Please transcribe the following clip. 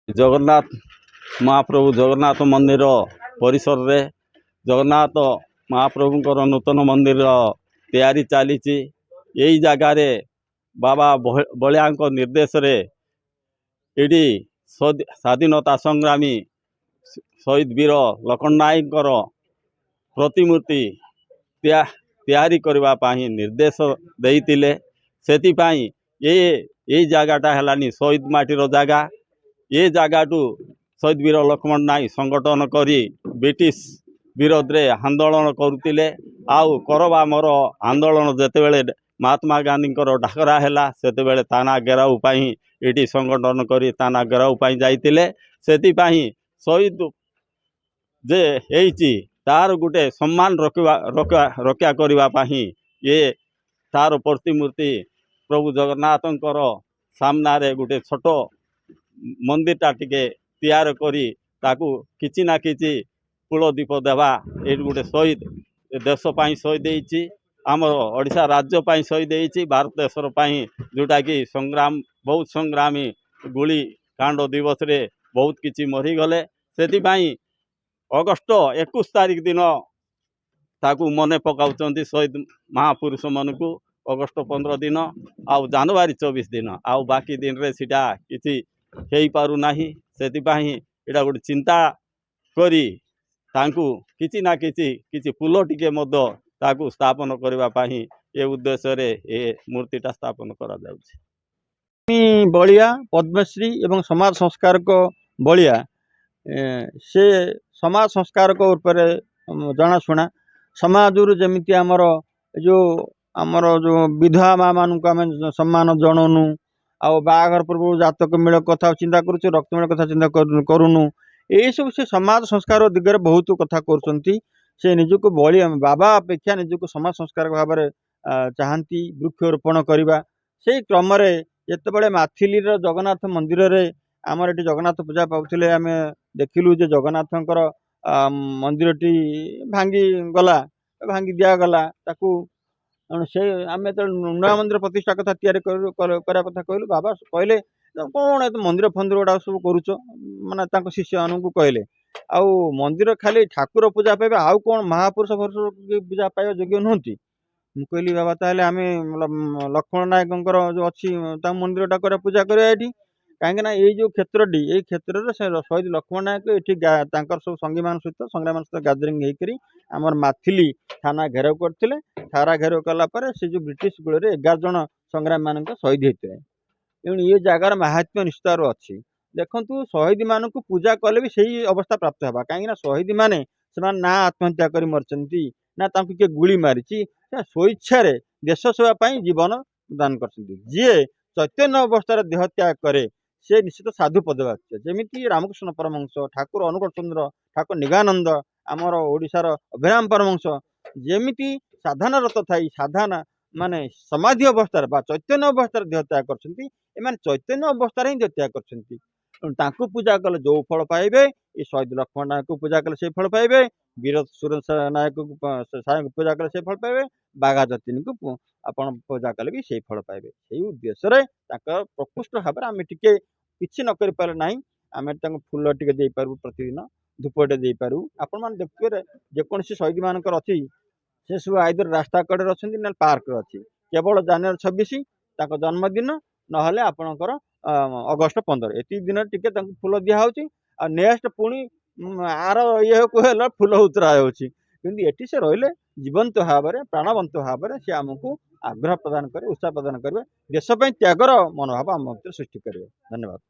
ଜଗନ୍ନାଥ ମହାପ୍ରଭୁ ଜଗନ୍ନାଥ ମନ୍ଦିର ପରିସରରେ ଜଗନ୍ନାଥ ମହାପ୍ରଭୁଙ୍କର ନୂତନ ମନ୍ଦିର ତିଆରି ଚାଲିଛି। ଏହି ଜାଗାରେ ବାବା ବଳିଆଙ୍କ ନିର୍ଦ୍ଦେଶରେ ଏଠି ସ୍ୱାଧୀନତା ସଂଗ୍ରାମୀ ଶହୀଦ ବୀର ଲକ୍ଷ୍ମଣ ନାୟକଙ୍କର ପ୍ରତିମୂର୍ତ୍ତି ତିଆରି କରିବା ପାଇଁ ନିର୍ଦ୍ଦେଶ ଦେଇଥିଲେ। ସେଥିପାଇଁ এই ଜାଗାଟା ହେଲାନି ଶହୀଦ ମାଟିର ଜାଗା। ଏ ଜାଗାଠୁ ଶହୀଦ ବୀର ଲକ୍ଷ୍ମଣ ନାୟକ ସଂଗଠନ କରି ବ୍ରିଟିଶ ବିରୋଧରେ ଆନ୍ଦୋଳନ କରୁଥିଲେ। ଆଉ କରବା ମର ଆନ୍ଦୋଳନ ଯେତେବେଳେ ମହାତ୍ମା ଗାନ୍ଧୀଙ୍କର ଡାକରା ହେଲା ସେତେବେଳେ ତାନା ଘେରାଉ ପାଇଁ ଏଠି ସଂଗଠନ କରି ତାନା ଘେରାଉ ପାଇଁ ଯାଇଥିଲେ। ସେଥିପାଇଁ ଶହୀଦ ଯେ ହେଇଛି ତାର ଗୋଟେ ସମ୍ମାନ ରକ୍ଷା କରିବା ପାଇଁ ତାର ପ୍ରତିମୂର୍ତ୍ତି ପ୍ରଭୁ ଜଗନ୍ନାଥଙ୍କର ସାମ୍ନାରେ ଗୋଟେ ଛୋଟ ମନ୍ଦିରଟା ଟିକେ ତିଆରି କରି ତାକୁ କିଛି ନା କିଛି କୂଳ ଦୀପ ଦେବା। ଏଇଠି ଗୋଟେ ଶହୀଦ ଦେଶ ପାଇଁ ଶହୀଦ ହେଇଛି, ଆମର ଓଡ଼ିଶା ରାଜ୍ୟ ପାଇଁ ଶହୀଦ ହେଇଛି, ଭାରତ ଦେଶର ପାଇଁ ଯେଉଁଟାକି ବହୁତ ସଂଗ୍ରାମୀ ଗୁଳି କାଣ୍ଡ ଦିବସରେ ବହୁତ କିଛି ମରିଗଲେ। ସେଥିପାଇଁ ଅଗଷ୍ଟ 21 ତାରିଖ ଦିନ ତାକୁ ମନେ ପକାଉଛନ୍ତି ଶହୀଦ ମହାପୁରୁଷମାନଙ୍କୁ। ଅଗଷ୍ଟ 15 ଦିନ ଆଉ ଜାନୁଆରୀ 24 ଦିନ, ଆଉ ବାକି ଦିନରେ ସେଟା କିଛି ହେଇପାରୁନାହିଁ। ସେଥିପାଇଁ ଏଇଟା ଗୋଟେ ଚିନ୍ତା କରି ତାଙ୍କୁ କିଛି ନା କିଛି ଫୁଲ ଟିକେ ମଧ୍ୟ ତାକୁ ସ୍ଥାପନ କରିବା ପାଇଁ ଏ ଉଦ୍ଦେଶ୍ୟରେ ଏ ମୂର୍ତ୍ତିଟା ସ୍ଥାପନ କରାଯାଉଛି। ବଳିଆ ପଦ୍ମଶ୍ରୀ ଏବଂ ସମାଜ ସଂସ୍କାରକ ବଳିଆ ସେ ସମାଜ ସଂସ୍କାରକ ଉପରେ ଜଣାଶୁଣା। ସମାଜରୁ ଯେମିତି ଆମର ଯେଉଁ ବିଧବା ମାଁ ମାନଙ୍କୁ ଆମେ ସମ୍ମାନ ଜଣାଉନୁ, ଆଉ ବାହାଘର ପୂର୍ବରୁ ଜାତକ ମିଳ କଥା ଚିନ୍ତା କରୁଛୁ, ରକ୍ତ ମିଳ କଥା ଚିନ୍ତା କରୁନୁ, ଏଇସବୁ ସେ ସମାଜ ସଂସ୍କାର ଦିଗରେ ବହୁତ କଥା କରୁଛନ୍ତି। ସେ ନିଜକୁ ବାବା ଅପେକ୍ଷା ନିଜକୁ ସମାଜ ସଂସ୍କାରକ ଭାବରେ ଚାହାନ୍ତି, ବୃକ୍ଷରୋପଣ କରିବା। ସେଇ କ୍ରମରେ ଯେତେବେଳେ ମାଥିଲିର ଜଗନ୍ନାଥ ମନ୍ଦିରରେ ଆମର ଏଠି ଜଗନ୍ନାଥ ପୂଜା ପାଉଥିଲେ, ଆମେ ଦେଖିଲୁ ଯେ ଜଗନ୍ନାଥଙ୍କର ମନ୍ଦିରଟି ଭାଙ୍ଗି ଦିଆଗଲା। ତାକୁ ସେ ଆମେ ଯେତେବେଳେ ନୂଆ ମନ୍ଦିର ପ୍ରତିଷ୍ଠା କଥା ତିଆରି କରିବା କଥା କହିଲୁ, ବାବା କହିଲେ କ'ଣ ଏତେ ମନ୍ଦିର ଫନ୍ଦିର ଗୁଡ଼ାକ ସବୁ କରୁଛ, ମାନେ ତାଙ୍କ ଶିଷ୍ୟମାନଙ୍କୁ କହିଲେ, ଆଉ ମନ୍ଦିର ଖାଲି ଠାକୁର ପୂଜା ପାଇବେ, ଆଉ କ'ଣ ମହାପୁରୁଷ ପୂଜା ପାଇବା ଯୋଗ୍ୟ ନୁହନ୍ତି? ମୁଁ କହିଲି ବାବା ତାହେଲେ ଆମେ ଲକ୍ଷ୍ମଣ ନାୟକଙ୍କର ଯେଉଁ ଅଛି ତାଙ୍କ ମନ୍ଦିରଟା ପୂଜା କରିବା ଏଠି, କାହିଁକି ନା ଏଇ ଯେଉଁ କ୍ଷେତ୍ରଟି, ଏଇ କ୍ଷେତ୍ରରେ ସେ ଶହୀଦ ଲକ୍ଷ୍ମଣ ନାୟକ ଏଠି ତାଙ୍କର ସବୁ ସଂଗୀମାନଙ୍କ ସହିତ ଗ୍ୟାଦରିଂ ହେଇକରି ଆମର ମାଥିଲି ଥାନା ଘେରାଉ କରିଥିଲେ। ଥାନା ଘେରାଉ କଲା ପରେ ସେ ଯେଉଁ ବ୍ରିଟିଶ ଗୁଳରେ 11 ଜଣ ସଂଗ୍ରାମୀ ମାନଙ୍କ ଶହୀଦ ହେଇଥିଲେ। ତେଣୁ ଏ ଜାଗାର ମାହାତ୍ମ୍ୟ ନିଶ୍ଚିତ ଅଛି। ଦେଖନ୍ତୁ, ଶହୀଦ ମାନଙ୍କୁ ପୂଜା କଲେ ବି ସେଇ ଅବସ୍ଥା ପ୍ରାପ୍ତ ହେବା, କାହିଁକି ନା ଶହୀଦ ମାନେ ସେମାନେ ନା ଆତ୍ମହତ୍ୟା କରି ମରିଛନ୍ତି, ନା ତାଙ୍କୁ କିଏ ଗୁଳି ମାରିଛି, ସ୍ୱଇଚ୍ଛାରେ ଦେଶ ସେବା ପାଇଁ ଜୀବନ ଦାନ କରିଛନ୍ତି। ଯିଏ ଚୈତନ୍ୟ ଅବସ୍ଥାରେ ଦେହ ତ୍ୟାଗ କରେ ସେ ନିଶ୍ଚିତ ସାଧୁ ପଦବାଚ୍ୟ। ଯେମିତି ରାମକୃଷ୍ଣ ପରମହଂସ, ଠାକୁର ଅନୁକୂଳ ଚନ୍ଦ୍ର, ଠାକୁର ନିଗାନନ୍ଦ, ଆମର ଓଡ଼ିଶାର ଅଭିରାମ ପରମହଂସ ଯେମିତି ସାଧନାରତ ଥାଇ ମାନେ ସମାଧି ଅବସ୍ଥାରେ ବା ଚୈତନ୍ୟ ଅବସ୍ଥାରେ ଦେହ ତ୍ୟାଗ କରିଛନ୍ତି, ଏମାନେ ଚୈତନ୍ୟ ଅବସ୍ଥାରେ ହିଁ ଦେହ ତ୍ୟାଗ କରିଛନ୍ତି। ତାଙ୍କୁ ପୂଜା କଲେ ଯୋଉ ଫଳ ପାଇବେ, ଏ ଶହୀଦ ଲକ୍ଷ୍ମଣ ନାୟକକୁ ପୂଜା କଲେ ସେଇ ଫଳ ପାଇବେ, ବୀର ସୁରେନ୍ଦ୍ର ନାୟକକୁ ପୂଜା କଲେ ସେଇ ଫଳ ପାଇବେ, ବାଘା ଯତୀନକୁ ଆପଣ ପୂଜା କଲେ ବି ସେଇ ଫଳ ପାଇବେ। ସେଇ ଉଦ୍ଦେଶ୍ୟରେ ତାଙ୍କର ପ୍ରକୃଷ୍ଟ ଭାବରେ ଆମେ ଟିକେ କିଛି ନ କରିପାରିଲେ ନାହିଁ, ଆମେ ତାଙ୍କୁ ଫୁଲ ଟିକେ ଦେଇପାରିବୁ, ପ୍ରତିଦିନ ଧୂପଟେ ଦେଇପାରିବୁ। ଆପଣମାନେ ଦେଖିବେ ଯେକୌଣସି ଶହୀଦ ମାନଙ୍କର ଅଛି ସେ ସବୁ ଆଇଦର ରାସ୍ତା କଡ଼ରେ ଅଛନ୍ତି, ନହେଲେ ପାର୍କରେ ଅଛି। କେବଳ ଜାନୁଆରୀ 26 ତାଙ୍କ ଜନ୍ମଦିନ, ନହେଲେ ଆପଣଙ୍କର ଅଗଷ୍ଟ 15, ଏତିକି ଦିନରେ ଟିକେ ତାଙ୍କୁ ଫୁଲ ଦିଆହେଉଛି। ଆଉ ନେକ୍ସଟ ପୁଣି ଆର ଇଏକୁ ହେଲେ ଫୁଲ ଉତ୍ତରା ହେଉଛି। କିନ୍ତୁ ଏଠି ସେ ରହିଲେ ଜୀବନ୍ତ ଭାବରେ, ପ୍ରାଣବନ୍ତ ଭାବରେ ସେ ଆମକୁ ଆଗ୍ରହ ପ୍ରଦାନ କରିବେ, ଉତ୍ସାହ ପ୍ରଦାନ କରିବେ, ଦେଶ ପାଇଁ ତ୍ୟାଗର ମନୋଭାବ ଆମ ଭିତରେ ସୃଷ୍ଟି କରିବେ। ଧନ୍ୟବାଦ।